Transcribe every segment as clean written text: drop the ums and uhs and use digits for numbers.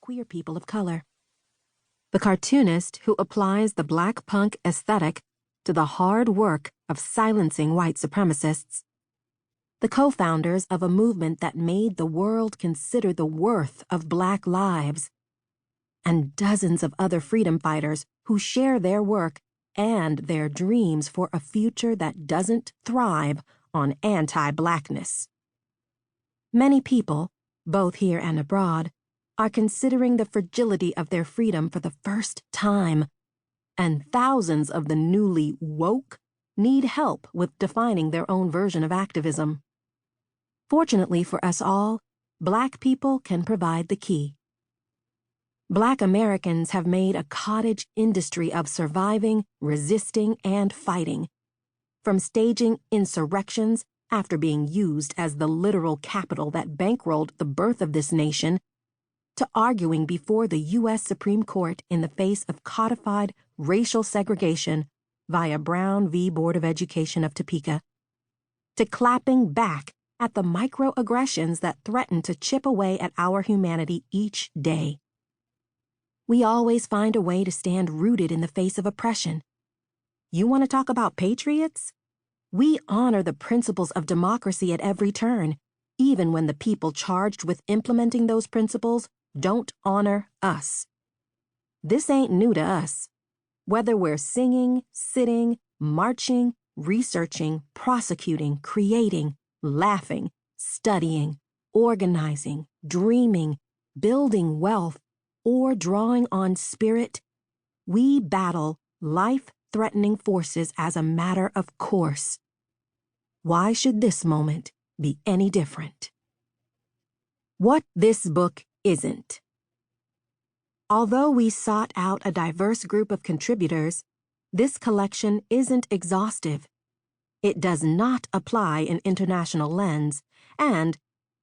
queer people of color. The cartoonist who applies the black punk aesthetic to the hard work of silencing white supremacists. The co-founders of a movement that made the world consider the worth of black lives. And dozens of other freedom fighters who share their work and their dreams for a future that doesn't thrive on anti-blackness. Many people, both here and abroad, are considering the fragility of their freedom for the first time, and thousands of the newly woke need help with defining their own version of activism. Fortunately for us all, Black people can provide the key. Black Americans have made a cottage industry of surviving, resisting, and fighting, from staging insurrections after being used as the literal capital that bankrolled the birth of this nation, to arguing before the U.S. Supreme Court in the face of codified racial segregation via Brown v. Board of Education of Topeka, to clapping back at the microaggressions that threaten to chip away at our humanity each day. We always find a way to stand rooted in the face of oppression. You want to talk about patriots? We honor the principles of democracy at every turn, even when the people charged with implementing those principles don't honor us. This ain't new to us. Whether we're singing, sitting, marching, researching, prosecuting, creating, laughing, studying, organizing, dreaming, building wealth, or drawing on spirit, we battle life-threatening forces as a matter of course. Why should this moment be any different? What this book isn't. Although we sought out a diverse group of contributors, this collection isn't exhaustive. It does not apply an international lens, and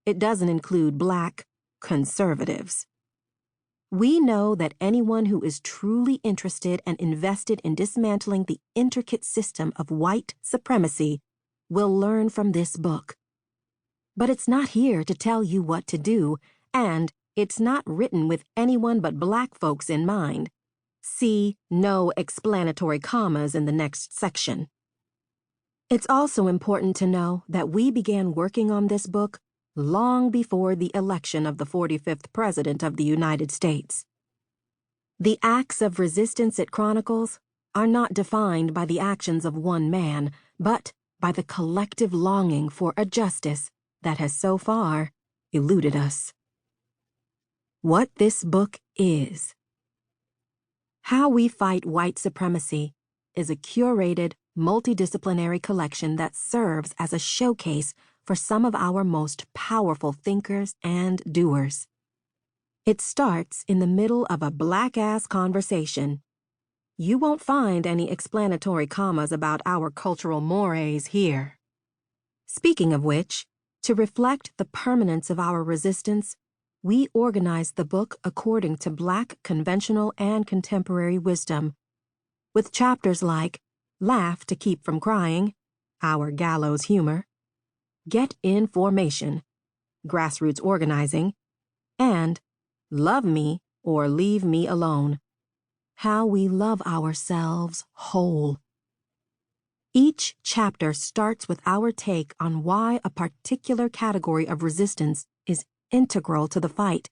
it doesn't include Black conservatives. We know that anyone who is truly interested and invested in dismantling the intricate system of white supremacy will learn from this book. But it's not here to tell you what to do, and it's not written with anyone but Black folks in mind. See no explanatory commas in the next section. It's also important to know that we began working on this book long before the election of the 45th President of the United States. The acts of resistance it chronicles are not defined by the actions of one man, but by the collective longing for a justice that has so far eluded us. What this book is. How We Fight White Supremacy is a curated, multidisciplinary collection that serves as a showcase for some of our most powerful thinkers and doers. It starts in the middle of a black-ass conversation. You won't find any explanatory commas about our cultural mores here. Speaking of which, to reflect the permanence of our resistance, we organized the book according to Black conventional and contemporary wisdom, with chapters like Laugh to Keep from Crying, our gallows humor, Get in Formation, grassroots organizing, and Love Me or Leave Me Alone, how we love ourselves whole. Each chapter starts with our take on why a particular category of resistance is integral to the fight,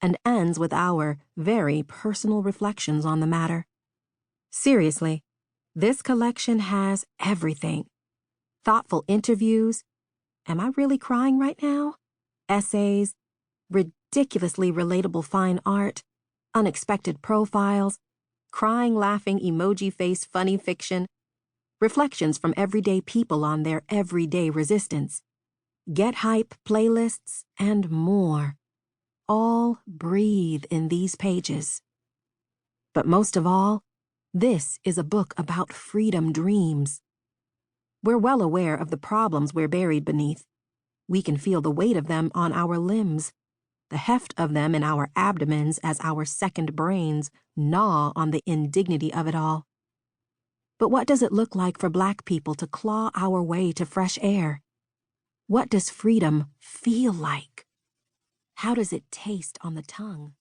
and ends with our very personal reflections on the matter. Seriously, this collection has everything. Thoughtful interviews, am I really crying right now? Essays, ridiculously relatable fine art, unexpected profiles, crying, laughing, emoji face funny fiction, reflections from everyday people on their everyday resistance, Get Hype playlists, and more. All breathe in these pages. But most of all, this is a book about freedom dreams. We're well aware of the problems we're buried beneath. We can feel the weight of them on our limbs, the heft of them in our abdomens as our second brains gnaw on the indignity of it all. But what does it look like for Black people to claw our way to fresh air? What does freedom feel like? How does it taste on the tongue?